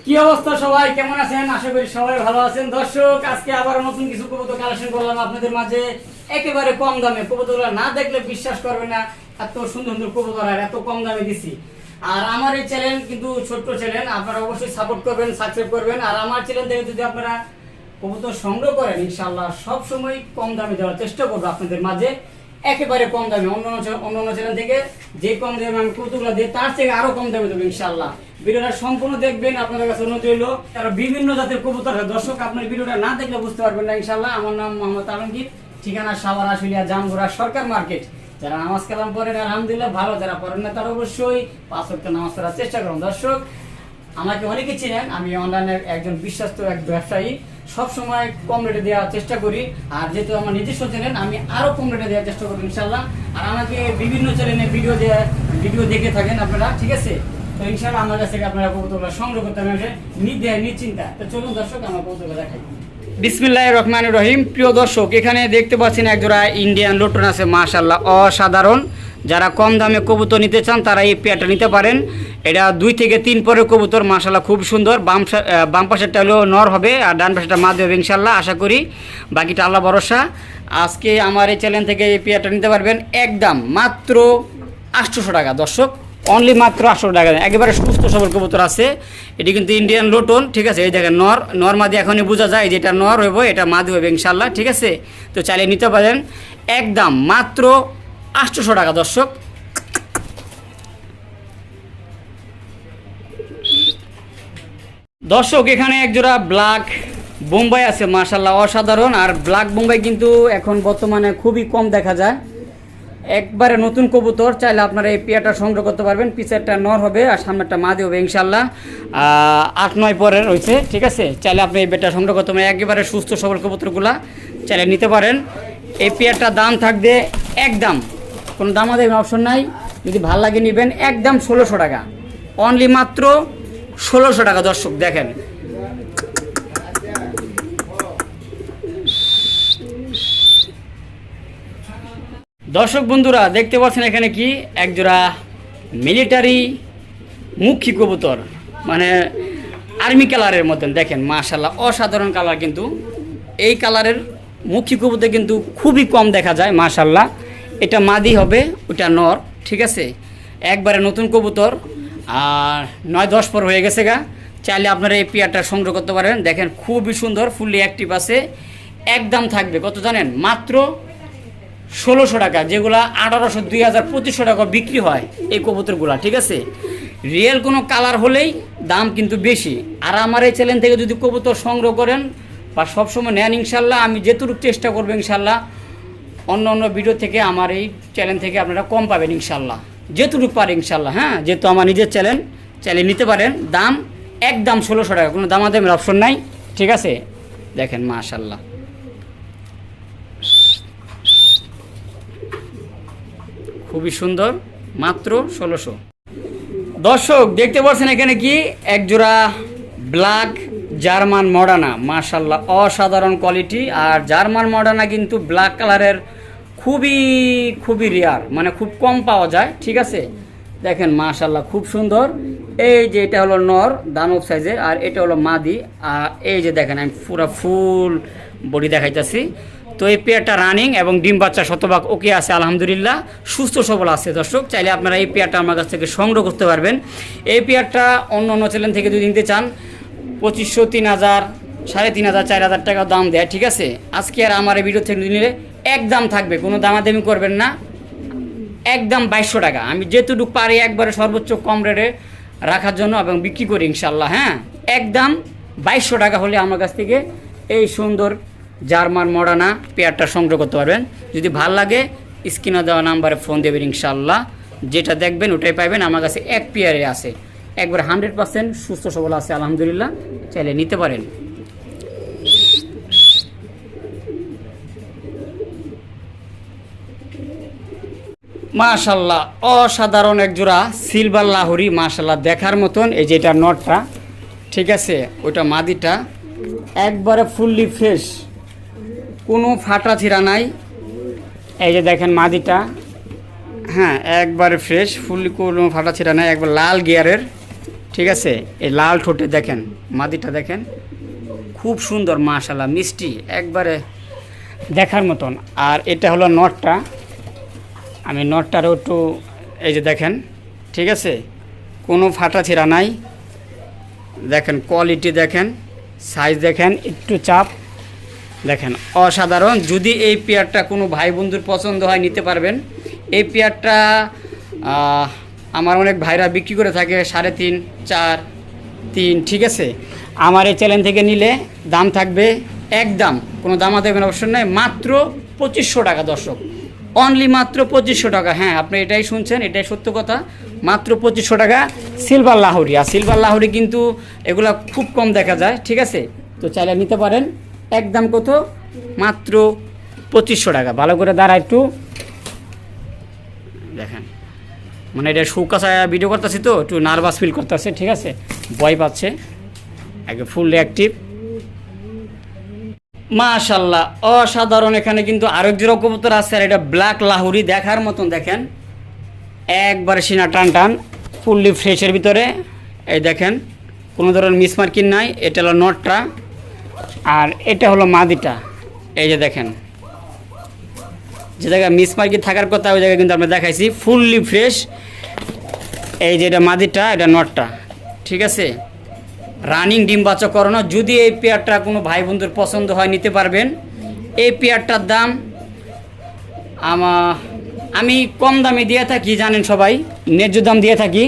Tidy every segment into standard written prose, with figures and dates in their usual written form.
কি অবস্থা সবাই কেমন আছেন? আশা করি সবাই ভালো আছেন। দর্শক, আজকে আবার নতুন কিছু কবুতর কালেকশন করলাম আপনাদের মাঝে একেবারে কম দামে। কবুতরগুলো না দেখলে বিশ্বাস করবে না, এত সুন্দর সুন্দর কবুতর আর এত কম দামে দিছি। আর আমার এই চ্যানেল কিন্তু ছোট্ট চ্যানেল, আপনারা অবশ্যই সাপোর্ট করবেন, সাবস্ক্রাইব করবেন। আর আমার চ্যানেল থেকে যদি আপনারা কবুতর সংগ্রহ করেন, ইনশাআল্লাহ সব সময় কম দামে দেওয়ার চেষ্টা করবো আপনাদের মাঝে, একেবারে কম দামে। অন্য চ্যানেল থেকে যে কম দামে আমি কবুতরগুলো দিই তার থেকে আরো কম দামে দেবো ইনশাআল্লাহ। ভিডিওটা সম্পূর্ণ দেখবেন, আপনাদের কাছে অনুরোধ রইল। তারা বিভিন্ন জাতের কবুতর। দর্শক, আপনার ভিডিওটা না দেখলে বুঝতে পারবেন না ইনশাআল্লাহ। আমার নাম মোহাম্মদ আলমগীর, ঠিকানা সাভার আশুলিয়া জামগোড়া সরকার মার্কেট। যারা নামাজ কালাম পড়েন আলহামদুলিল্লাহ ভালো, যারা পড়েন না তারা অবশ্যই 5 ওয়াক্ত নামাজ পড়ার চেষ্টা করুন। দর্শক, আমাকে অনেকে চিনেন, আমি অনলাইনের একজন বিশ্বস্ত এক ব্যবসায়ী। সব সময় কম রেটে দেওয়ার চেষ্টা করি। আর যেহেতু আমার নিজস্ব চ্যানেল, আমি আরো কম রেটে দেওয়ার চেষ্টা করি ইনশাআল্লাহ। আর আমাকে বিভিন্ন চ্যানেলে ভিডিও দেখে থাকেন আপনারা, ঠিক আছে? তো ইনশাআল্লাহ আমার কাছ থেকে আপনারা কবুতরগুলো সংগ্রহ করতে পারবেন নিশ্চিন্তা। তো চলুন দর্শক, আমার কবুতরগুলো দেখাই। বিসমিল্লাহির রহমানির রহিম। প্রিয় দর্শক, এখানে দেখতে পাচ্ছেন একজোড়া ইন্ডিয়ান লোটন আছে, মাশাআল্লাহ অসাধারণ। যারা কম দামে কবুতর নিতে চান তারা এই পেয়ারটা নিতে পারেন। এটা 2 থেকে 3 পরের কবুতর, মাশাআল্লাহ খুব সুন্দর। বাম পাশেরটা হলো নর হবে আর ডান পাশেরটা মাদি হবে ইনশাআল্লাহ, আশা করি। বাকিটা আল্লাহ ভরসা। আজকে আমার এই চ্যানেল থেকে এই পেয়ারটা নিতে পারবেন একদম মাত্র 800 টাকা। দর্শক, অনলি মাত্র 800 টাকা। একেবারে সুস্থ সবল কবুতর আছে। এটি কিন্তু ইন্ডিয়ান লোটন, ঠিক আছে? এই দেখেন নর মাদি এখনই বোঝা যায় যে এটা নর হইব, এটা মাদি হবে ইনশাআল্লাহ, ঠিক আছে? তো চাইলে নিতে পারেন একদম মাত্র 800 টাকা। দর্শক, এখানে একজোড়া ব্ল্যাক বোম্বাই আছে, মাশাআল্লাহ অসাধারণ। আর ব্ল্যাক বোম্বাই কিন্তু এখন বর্তমানে খুবই কম দেখা যায়। একবারে নতুন কবুতর, চাইলে আপনারা এই পেয়ারটা সংগ্রহ করতে পারবেন। পিছেরটা নর হবে আর সামনেরটা মাদি হবে ইনশাআল্লাহ। 8-9 পরের রয়েছে, ঠিক আছে? চাইলে আপনি এই পেয়ারটা সংগ্রহ করতে পারেন। একেবারে সুস্থ সবল কবুতরগুলা চাইলে নিতে পারেন। এই পেয়ারটার দাম থাকবে একদম, কোনো দামাদামি অপশন নাই, যদি ভাল লাগে নেবেন, একদম 1600 টাকা। অনলি মাত্র 1600 টাকা। দর্শক দেখেন, দর্শক বন্ধুরা দেখতে পাচ্ছেন এখানে কি একজোড়া মিলিটারি মুখী কবুতর, মানে আর্মি কালারের মতন। দেখেন মাশাআল্লাহ অসাধারণ কালার। কিন্তু এই কালারের মুখী কবুতর কিন্তু খুবই কম দেখা যায় মাশাআল্লাহ। এটা মাদি হবে, ওটা নর, ঠিক আছে? একবারে নতুন কবুতর আর 9-10 পর হয়ে গেছে গা। চাইলে আপনারা এই পেয়ারটা সংগ্রহ করতে পারেন। দেখেন খুবই সুন্দর, ফুললি অ্যাক্টিভ আছে। একদম থাকবে কত জানেন? মাত্র 1600 টাকা। যেগুলা 1800, 2000, 2500 টাকা বিক্রি হয় এই কবুতরগুলা, ঠিক আছে? রিয়েল কোনো কালার হলেই দাম কিন্তু বেশি। আর আমার এই চ্যানেল থেকে যদি কবুতর সংগ্রহ করেন বা সবসময় নেন ইনশাল্লাহ, আমি যেটুকু চেষ্টা করবো ইনশাল্লাহ অন্য ভিডিও থেকে আমার এই চ্যানেল থেকে আপনারা কম পাবেন ইনশাল্লাহ, যেটুকু পারে ইনশাল্লাহ। হ্যাঁ, যেহেতু আমার নিজের চ্যানেল, চাইলে নিতে পারেন। দাম একদম 1600 টাকা, কোনো দামাদামের অপশন নাই, ঠিক আছে? দেখেন মাশাল্লাহ খুবই সুন্দর, মাত্র 1600। দর্শক দেখতে পাচ্ছেন এখানে কি একজোড়া ব্ল্যাক জার্মান মডার্না, মাশাআল্লাহ অসাধারণ কোয়ালিটি। আর জার্মান মডার্না কিন্তু ব্ল্যাক কালারের খুবই রেয়ার, মানে খুব কম পাওয়া যায়, ঠিক আছে? দেখেন মাশাআল্লাহ খুব সুন্দর। এই যে এটা হলো নর দানব সাইজের, আর এটা হলো মাদি। আর এই যে দেখেন আমি পুরো ফুল বডি দেখাইতেছি। তো এই পেয়ারটা রানিং এবং ডিম বাচ্চা শতভাগ ওকে আছে আলহামদুলিল্লাহ, সুস্থ সবল আছে। দর্শক, চাইলে আপনারা এই পেয়ারটা আমার কাছ থেকে সংগ্রহ করতে পারবেন। এই পেয়ারটা অন্য চ্যানেল থেকে যদি নিতে চান 2500, 3000, 3500, 4000 টাকা দাম দেয়, ঠিক আছে? আজকে আর আমার এই ভিডিও থেকে নিলে একদম থাকবে, কোনো দামাদামি করবেন না, একদম 2200 টাকা। আমি যেটুকু পারি একবারে সর্বোচ্চ কম রেটে রাখার জন্য এবং বিক্রি করি ইনশাল্লাহ। হ্যাঁ, একদম 2200 টাকা হলে আমার কাছ থেকে এই সুন্দর জার্মান মডার্না পেয়ারটা সংগ্রহ করতে পারবেন। যদি ভাল লাগে স্ক্রিনে দেওয়া নাম্বারে ফোন দেবেন ইনশাল্লাহ, যেটা দেখবেন ওটাই পাইবেন। আমার কাছে এক পেয়ারে আছে, একবার 100% সুস্থ সবল আছে আলহামদুলিল্লাহ, চাইলে নিতে পারেন। মাশাআল্লাহ অসাধারণ একজোড়া সিলভার লাহোরি, মাশাআল্লাহ দেখার মতন। এই যে এটা নটটা, ঠিক আছে? ওইটা মাদিটা, একবারে ফুললি ফ্রেশ, কোনো ফাটা ছিঁড়া নাই। এই যে দেখেন মাদিটা, হ্যাঁ একবারে ফ্রেশ, ফুললি কোনো ফাটা ছিঁড়া নাই, একবার লাল গিয়ারের, ঠিক আছে, এই লাল ঠোঁটে দেখেন মাদিটা দেখেন, খুব সুন্দর মাশাআল্লাহ, মিষ্টি একবারে দেখার মতন। আর এটা হলো নটটা, আমি নটটারও একটু এই যে দেখেন, ঠিক আছে, কোনো ফাটা ছিঁড়া নাই, দেখেন কোয়ালিটি দেখেন, সাইজ দেখেন, একটু চাপ দেখেন, অসাধারণ। যদি এই পেয়ারটা কোনো ভাই বন্ধুর পছন্দ হয় নিতে পারবেন। এই পেয়ারটা আমার অনেক ভাইরা বিক্রি করে থাকে 3.5, 4, 3, ঠিক আছে। আমার এই চ্যানেল থেকে নিলে দাম থাকবে একদম, কোনো দামা দেবেন অবশ্যই নয়, মাত্র 2500 টাকা দর্শক, অনলি মাত্র 2500 টাকা। হ্যাঁ, আপনি এটাই শুনছেন, এটাই সত্য কথা, মাত্র 2500 টাকা সিলভার লাহোরি। আর সিলভার লাহোরি কিন্তু এগুলো খুব কম দেখা যায়, ঠিক আছে। তো চাইলে নিতে পারেন, একদম কত, মাত্র 2500 টাকা। ভালো করে দাঁড়া একটু দেখেন, মানে এটা শৌকাশা ভিডিও করতেছি তো একটু নার্ভাস ফিল করতেছে, ঠিক আছে, ভয় পাচ্ছে, একদম ফুল অ্যাক্টিভ মাশাআল্লাহ, অসাধারণ। এখানে কিন্তু আরেক জোড়া কবুতর আছে, আর এটা ব্ল্যাক লাহোরি দেখার মতন দেখেন, একবারে সিনা টান টান, ফুললি ফ্রেশের ভিতরে, এই দেখেন কোনো ধরনের মিসমার্কিং নাই। এটা হলো নটটা, আর এটা হলো মাদিটা, এই যে দেখেন, যে জায়গায় মিসমার্কিং থাকার কথা ওই জায়গায় কিন্তু আমরা দেখাইছি ফুললি ফ্রেশ। এই যে এটা মাদিটা, এটা নটটা, ঠিক আছে, রানিং ডিম বাচ্চা করানো। যদি এই পেয়ারটা কোনো ভাই বন্ধুর পছন্দ হয় নিতে পারবেন। এই পেয়ারটার দাম আমি কম দামে দিয়ে থাকি, জানেন সবাই, ন্যায্য দাম দিয়ে থাকি,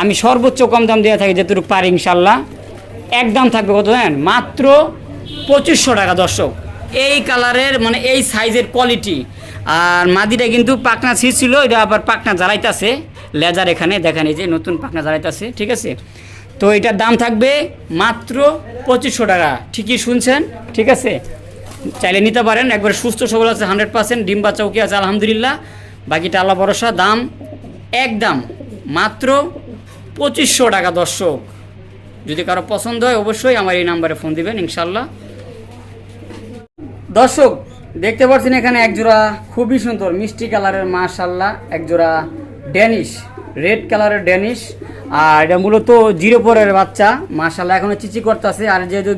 আমি সর্বোচ্চ কম দাম দিয়ে থাকি যেটুকু পারি ইনশাল্লাহ। একদম থাকবে কত জানেন, মাত্র 2500 টাকা দর্শক। এই কালারের মানে এই সাইজের কোয়ালিটি। আর মাদিটা কিন্তু পাকনা ছিঁড় ছিল, এটা আবার পাকনা জ্বালাইতেছে, লেজার এখানে দেখেন, এই যে নতুন পাকনা জ্বালাইতেছে, ঠিক আছে। তো এটার দাম থাকবে মাত্র 2500 টাকা, ঠিকই শুনছেন, ঠিক আছে। চাইলে নিতে পারেন, একবার সুস্থ সবল আছে 100%, ডিম বাচ্চা ওকে আছে আলহামদুলিল্লাহ, বাকিটা আল্লাহ ভরসা। দাম একদম মাত্র 2500 টাকা দর্শক। যদি কারো পছন্দ হয় অবশ্যই আমার এই নাম্বারে ফোন দিবেন ইনশাল্লাহ। দর্শক দেখতে পাচ্ছেন এখানে একজোড়া খুবই সুন্দর মিষ্টি কালারের মাশাআল্লাহ, একজোড়া ড্যানিশ, রেড কালারের ড্যানিশ। আর এটা মূলত 0 পরের বাচ্চা মাশাআল্লাহ, এখনো চিচি করতেছে। আর যেহেতু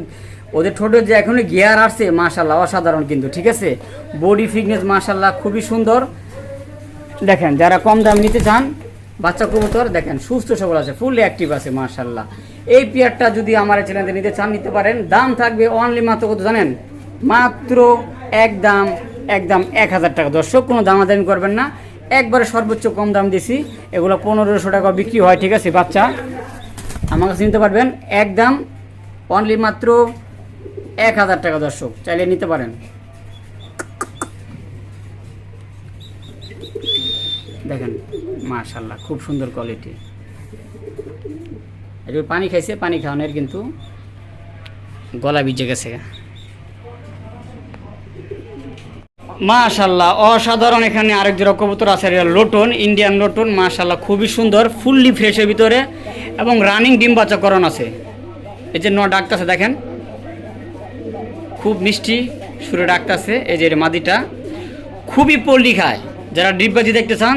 ওদের ঠোঁটের যে এখনো গিয়ার আসছে মাশাআল্লাহ, অসাধারণ কিন্তু, ঠিক আছে। বডি ফিটনেস মাশাআল্লাহ খুবই সুন্দর। দেখেন যারা কম দাম নিতে চান বাচ্চা কবুতর, দেখেন সুস্থ সবল আছে, ফুললি অ্যাক্টিভ আছে মাশাআল্লাহ। এই পেয়ারটা যদি আমার চ্যানেলে নিতে চান নিতে পারেন। দাম থাকবে অনলি মাত্র কত জানেন, মাত্র একদম 1000 টাকা দর্শক। কোনো দামাদামি করবেন না, একবারে সর্বোচ্চ কম দাম দিছি। এগুলো 1500 টাকা বিক্রি হয়, ঠিক আছে। বাচ্চা আমার কাছে নিতে পারবেন একদম অনলি মাত্র 1000 টাকা দর্শক, চাইলে নিতে পারেন। দেখেন মাশাআল্লাহ খুব সুন্দর কোয়ালিটি। একটু পানি খাইছে, পানি খাওয়ানোর কিন্তু গলা ভিজে গেছে মাশাআল্লাহ, অসাধারণ। এখানে আরেক জোড়া কবুতর আছে, লোটন, ইন্ডিয়ান লোটন মাশাআল্লাহ, খুবই সুন্দর, ফুললি ফ্রেশের ভিতরে এবং রানিং ডিম বাচ্চা করানো আছে। এই যে ডাকতেছে দেখেন, খুব মিষ্টি সুরে ডাকতেছে। এই যে মাদিটা খুবই পল্লি খায়, যারা ডিব্বাজি দেখতে চান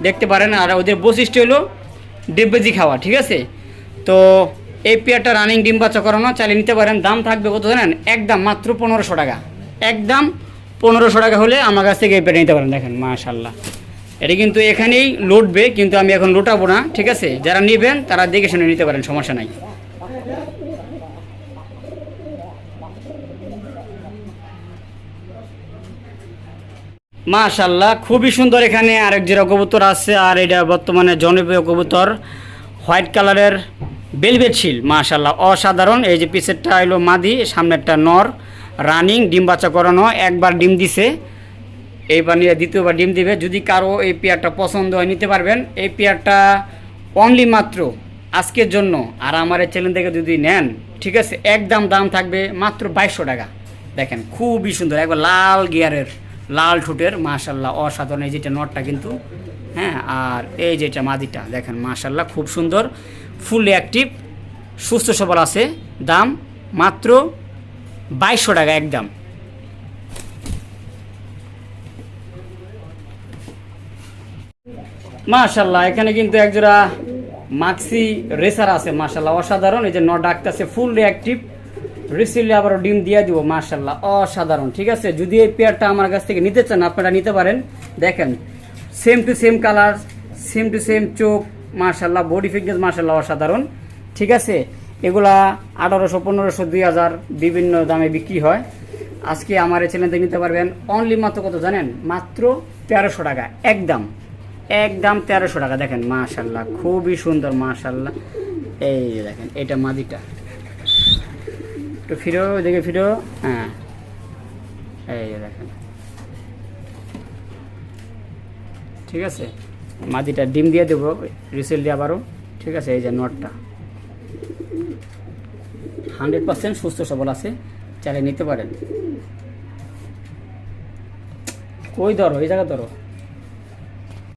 দেখতে পারেন। আর ওদের বৈশিষ্ট্য হলো ডিব্বাজি খাওয়া, ঠিক আছে। তো এই পেয়ারটা রানিং ডিম বাচ্চা করানো, চালিয়ে নিতে পারেন। দাম থাকবে কত জানেন, একদম মাত্র 1500 টাকা, একদম 1500 টাকা হলে আমার কাছ থেকে এই পেয়ারটা নিতে পারেন। দেখেন মাশাআল্লাহ, এটা কিন্তু এখানেই লোটবে, কিন্তু আমি এখন লোটাবো না, ঠিক আছে। যারা নেবেন তারা দেখে শুনে নিতে পারেন, সমস্যা নাই। মাশাআল্লাহ খুবই সুন্দর। এখানে আরেক জোড়া কবুতর আছে, আর এটা বর্তমানে জনপ্রিয় কবুতর, হোয়াইট কালারের বেলভেট শিল মাশাআল্লাহ, অসাধারণ। এই যে পিছেরটা হলো মাদি, সামনেরটা নর, রানিং ডিম বাচ্চা করানো, একবার ডিম দিছে, এইবার নিয়ে দ্বিতীয়বার ডিম দিবে। যদি কারো এই পেয়ারটা পছন্দ হয় নিতে পারবেন। এই পেয়ারটা অনলি মাত্র আজকের জন্য, আর আমার এই চ্যানেল থেকে যদি নেন, ঠিক আছে, একদম দাম থাকবে মাত্র 2200 টাকা। দেখেন খুবই সুন্দর, একবার লাল গিয়ারের, লাল ঠোঁটের মাশাআল্লাহ, অসাধারণ। এই যেটা নটটা কিন্তু, হ্যাঁ, আর এই যেটা মাদিটা দেখেন মাশাআল্লাহ খুব সুন্দর, ফুল অ্যাক্টিভ, সুস্থ সবল আছে। দাম মাত্র 2200 টাকা একদম। মাশাআল্লাহ এখানে কিন্তু একজোড়া মাক্সি রেসার আছে মাশাল্লাহ অসাধারণ। এই যে নট ডাকতেছে ফুল রিঅ্যাক্টিভ, রিসিভলি আবারও ডিম দিয়ে দিব মাশাল্লাহ অসাধারণ। ঠিক আছে, যদি এই পেয়ারটা আমার কাছ থেকে নিতে চান আপনারা নিতে পারেন। দেখেন same to same colour, same to same চোখ মাশাল্লাহ, বডি ফিটনেস মাশাল্লাহ অসাধারণ। ঠিক আছে, এগুলা 1800, 1500, 2000 বিভিন্ন দামে বিক্রি হয়। আজকে আমার এই চ্যানেল থেকে নিতে পারবেন অনলি মাত্র কত জানেন? মাত্র 1300 টাকা, একদম একদম 1300 টাকা। দেখেন মাশাল্লাহ খুবই সুন্দর মাশাল্লাহ। এই যে দেখেন এটা মাদিটা, একটু ফিরো দেখে ফিরো, হ্যাঁ এই যে দেখেন। ঠিক আছে, মাদিটা ডিম দিয়ে দেবো রিসেল দিয়ে আবারও। ঠিক আছে, এই যে নটটা 100% সুস্থ সবল আছে, চাইলে নিতে পারেন। কই ধরো, এই জায়গা ধরো।